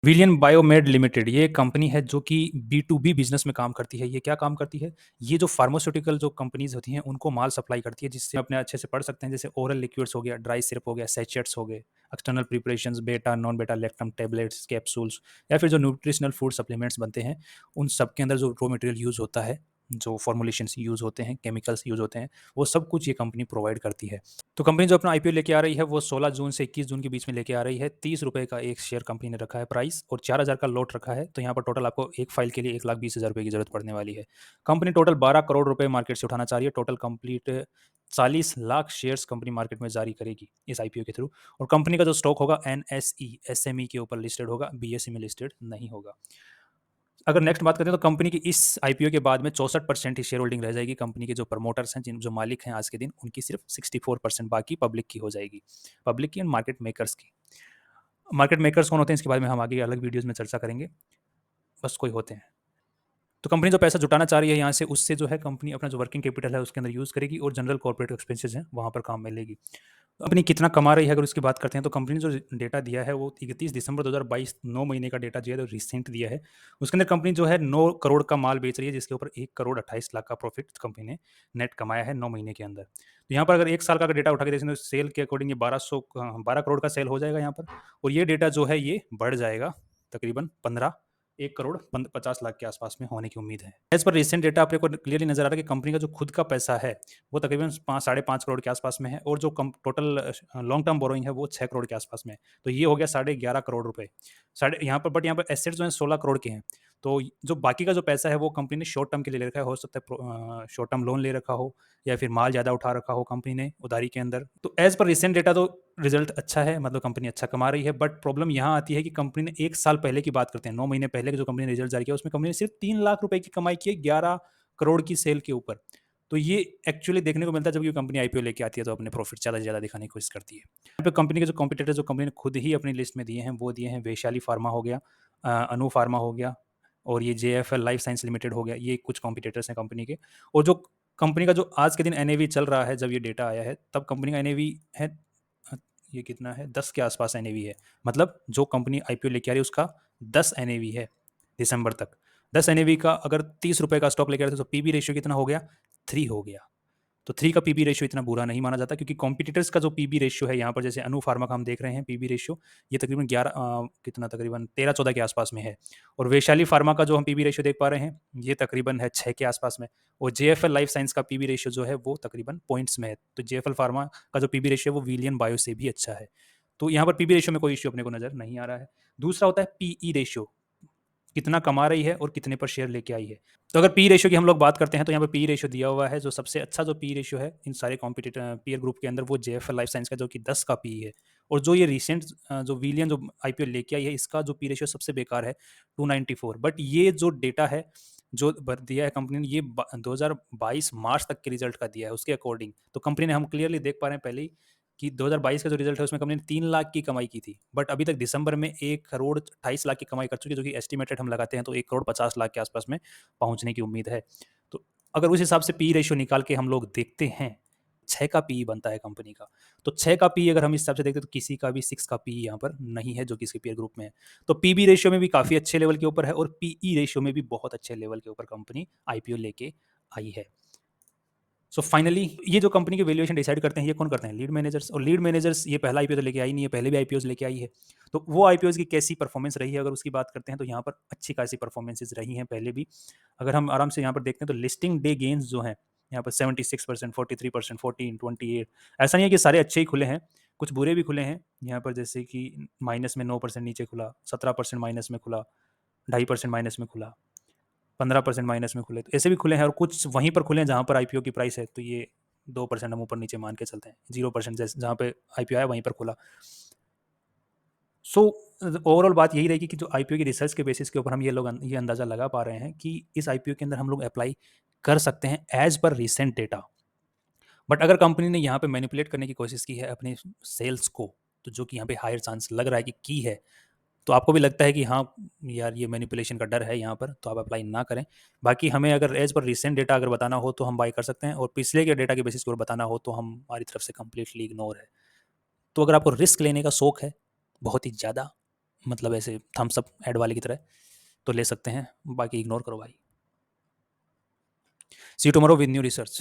विलियन बायोमेड limited ये एक company है जो कि बी2बी बिजनेस में काम करती है। ये क्या काम करती है? ये जो फार्मास्यूटिकल जो कंपनीज होती हैं उनको माल सप्लाई करती है, जिससे अपने अच्छे से पढ़ सकते हैं, जैसे ओरल लिक्विड्स हो गया, ड्राई सिरप हो गया, सैचेट्स हो गए, एक्सटर्नल प्रिपरेशंस, बेटा नॉन बेटा लैक्टम टैबलेट्स, कैप्सूल्स, या फिर जो न्यूट्रिशनल फूड सप्लीमेंट्स बनते हैं, उन सब के अंदर जो रॉ मटेरियल यूज़ होता है, जो फॉर्मुलेशंस यूज़ होते हैं, केमिकल्स यूज़ होते हैं, वो सब कुछ ये कंपनी प्रोवाइड करती है। तो कंपनी जो अपना आईपीओ लेके आ रही है वो 16 जून से 21 जून के बीच में लेके आ रही है। 30 रुपये का एक शेयर कंपनी ने रखा है प्राइस, और 4000 का लॉट रखा है। तो यहाँ पर टोटल आपको एक फाइल के लिए 1,20,000 रुपये की जरूरत पड़ने वाली है। कंपनी टोटल 12 करोड़ रुपए मार्केट से उठाना चाह रही है। Total complete 40 lakh shares company market में जारी करेगी इस आईपीओ के थ्रू। और कंपनी का जो स्टॉक होगा एनएसई एसएमई के ऊपर लिस्टेड होगा, बीएसई में लिस्टेड नहीं होगा। अगर नेक्स्ट बात करें तो कंपनी की इस आईपीओ के बाद में 64% ही शेयर होल्डिंग रह जाएगी। कंपनी के जो प्रमोटर्स हैं, जिन जो मालिक हैं आज के दिन, उनकी सिर्फ 64%, बाकी पब्लिक की हो जाएगी, पब्लिक की एंड मार्केट मेकर्स की। मार्केट मेकर्स कौन होते हैं इसके बारे में हम आगे अलग वीडियोस में चर्चा करेंगे। बस कोई होते हैं। तो कंपनी जो पैसा जुटाना चाह रही है यहाँ से, उससे जो है कंपनी अपना जो वर्किंग कैपिटल है उसके अंदर यूज़ करेगी, और जनरल कॉर्पोरेट एक्सपेंसेस हैं वहाँ पर काम में लेगी। कंपनी कितना कमा रही है अगर उसकी बात करते हैं, तो कंपनी ने जो डेटा दिया है वो 31 दिसंबर 2022 9 महीने का डेटा जो है, तो रिसेंट दिया है। उसके अंदर कंपनी जो है 9 करोड़ का माल बेच रही है, जिसके ऊपर 1 करोड़ 28 लाख का प्रॉफिट कंपनी ने नेट कमाया है 9 महीने के अंदर। तो यहाँ पर अगर 1 साल का अगर डेटा उठा के देखें तो सेल के अकॉर्डिंग ये 12 करोड़ का सेल हो जाएगा यहाँ पर। और ये डेटा जो है ये बढ़ जाएगा तकरीबन 1 करोड़ 50 लाख के आसपास में होने की उम्मीद है। एज पर रिसेंट डेटा अपने को क्लियरली नजर आ रहा है कि कंपनी का जो खुद का पैसा है वो तकरीबन 5 साढ़े 5 करोड़ के आसपास में है, और जो टोटल लॉन्ग टर्म बोरोइंग है वो 6 करोड़ के आसपास में है। तो ये हो गया 11.5 करोड़ रुपए। साढ़े यहाँ पर, बट यहाँ पर एसेट्स जो है 16 करोड़ के हैं। तो जो बाकी का जो पैसा है वो कंपनी ने शॉर्ट टर्म के लिए ले रखा है। हो सकता है शॉर्ट टर्म लोन ले रखा हो, या फिर माल ज़्यादा उठा रखा हो कंपनी ने उधारी के अंदर। तो एज पर रिसेंट डेटा तो रिजल्ट अच्छा है, मतलब कंपनी अच्छा कमा रही है। बट प्रॉब्लम यहाँ आती है कि कंपनी ने 1 साल पहले की बात करते हैं, 9 महीने पहले का जो कंपनी ने रिजल्ट जारी किया, उसमें कंपनी ने सिर्फ 3 लाख रुपए की कमाई की है 11 करोड़ की सेल के ऊपर। तो ये एक्चुअली देखने को मिलता है जब ये कंपनी आईपीओ लेके आती है, तो अपने प्रॉफिट ज़्यादा से ज़्यादा दिखाने की कोशिश करती है। यहाँ पे कंपनी के जो कॉम्पिटिटर जो कंपनी ने खुद ही अपनी लिस्ट में दिए हैं, वो दिए हैं वैशाली फार्मा हो गया, अनु फार्मा हो गया, और ये जेएफएल लाइफ साइंस लिमिटेड हो गया। ये कुछ कॉम्पिटिटर्स हैं कंपनी के। और जो कंपनी का जो आज के दिन एनएवी चल रहा है, जब ये डेटा आया है तब कंपनी का एनएवी है, ये कितना है, 10 के आसपास एनएवी है। मतलब जो कंपनी आईपीओ लेके आ रही है उसका 10 एनएवी है दिसंबर तक। 10 एनएवी का अगर 30 रुपए का स्टॉक लेके आ रहे थे, तो पीबी रेशियो कितना हो गया? 3 हो गया। तो 3 का पीबी रेशियो इतना बुरा नहीं माना जाता, क्योंकि कॉम्पिटिटर्स का जो पीबी रेशियो है यहाँ पर, जैसे अनु फार्मा का हम देख रहे हैं पीबी रेशियो, ये तकरीबन 11 कितना, तकरीबन 13-14 के आसपास में है। और वैशाली फार्मा का जो हम पीबी रेशियो देख पा रहे हैं, ये तकरीबन है 6 के आसपास में। और जेएफएल लाइफ साइंस का पीबी रेशियो जो है वो तकरीबन पॉइंट्स में है। तो जेएफएल फार्मा का जो पीबी रेशियो है वो विलियन बायो से भी अच्छा है। तो यहाँ पर पीबी रेशियो में कोई इश्यू अपने को नजर नहीं आ रहा है। दूसरा होता है पीई रेशियो, कितना कमा रही है और कितने पर शेयर लेके आई है। तो अगर पी रेशियो की हम लोग बात करते हैं, तो यहाँ पे पी रेशियो दिया हुआ है। जो सबसे अच्छा जो पी रेशियो है इन सारे कॉम्पिटिटर पीयर ग्रुप के अंदर, वो जेएफएल लाइफ साइंस का जो कि 10 का पी है। और जो ये रिसेंट जो विलियन जो आईपीओ लेके आई है, इसका जो पी रेशियो सबसे बेकार है 294। बट ये जो डेटा है जो दिया है कंपनी ने, ये 2022 मार्च तक के रिजल्ट का दिया है उसके अकॉर्डिंग। तो कंपनी ने, हम क्लियरली देख पा रहे हैं पहले ही कि 2022 का जो रिजल्ट है उसमें कंपनी ने 3 लाख की कमाई की थी, बट अभी तक दिसंबर में 1 करोड़ 28 लाख की कमाई कर चुकी है, जो कि एस्टिमेटेड हम लगाते हैं तो 1 करोड़ 50 लाख के आसपास में पहुंचने की उम्मीद है। तो अगर उस हिसाब से पी रेशियो निकाल के हम लोग देखते हैं, 6 का पी बनता है कंपनी का। तो 6 का पी अगर हम इस हिसाब से देखते हैं, तो किसी का भी 6 का पी यहाँ पर नहीं है जो कि इसके पीयर ग्रुप में है। तो पीबी रेशियो में भी काफ़ी अच्छे लेवल के ऊपर है, और पीई रेशियो में भी बहुत अच्छे लेवल के ऊपर कंपनी आईपीओ लेके आई है। सो फाइनली ये जो कंपनी के वैल्यूएशन डिसाइड करते हैं, ये कौन करते हैं? Lead managers. और लीड मैनेजर्स ये पहला आईपीओ तो लेके आई नहीं है, पहले भी आईपीओ लेके आई है। तो वो आईपीओ की कैसी परफॉर्मेंस रही है अगर उसकी बात करते हैं, तो यहाँ पर अच्छी खासी परफॉर्मेंसेज रही हैं पहले भी। अगर हम आराम से यहाँ पर देखते हैं, तो लिस्टिंग डे गेन्स जो हैं यहाँ पर 76%, 43%, 14, 28, ऐसा नहीं है कि सारे अच्छे ही खुले हैं, कुछ बुरे भी खुले हैं यहाँ पर। जैसे कि माइनस में 9% नीचे खुला, 17% माइनस में खुला, 2.5% माइनस में खुला, 15% माइनस में खुले। तो ऐसे भी खुले हैं, और कुछ वहीं पर खुले हैं जहाँ पर आईपीओ की प्राइस है, तो ये 2% हम ऊपर नीचे मान के चलते हैं। 0% जहाँ पे आईपीओ आया वहीं पर खुला। सो ओवरऑल बात यही रहेगी कि जो आईपीओ की रिसर्च के बेसिस के ऊपर हम ये अंदाज़ा लगा पा रहे हैं कि इस आईपीओ के अंदर हम लोग अप्लाई कर सकते हैं as per recent data. But अगर कंपनी ने यहाँ पे मैनिपुलेट करने की कोशिश की है अपने सेल्स को, तो जो कि यहाँ पे हायर चांस लग रहा है कि की है, तो आपको भी लगता है कि हाँ यार ये मैनिपुलेशन का डर है यहाँ पर, तो आप अप्लाई ना करें। बाकी हमें अगर एज पर रिसेंट डेटा अगर बताना हो तो हम बाई कर सकते हैं, और पिछले के डेटा के बेसिस पर बताना हो तो हमारी तरफ से कम्प्लीटली इग्नोर है। तो अगर आपको रिस्क लेने का शौक है बहुत ही ज़्यादा, मतलब ऐसे थम्स अप ऐड वाले की तरह, तो ले सकते हैं, बाकी इग्नोर करो भाई। See you tomorrow with new research.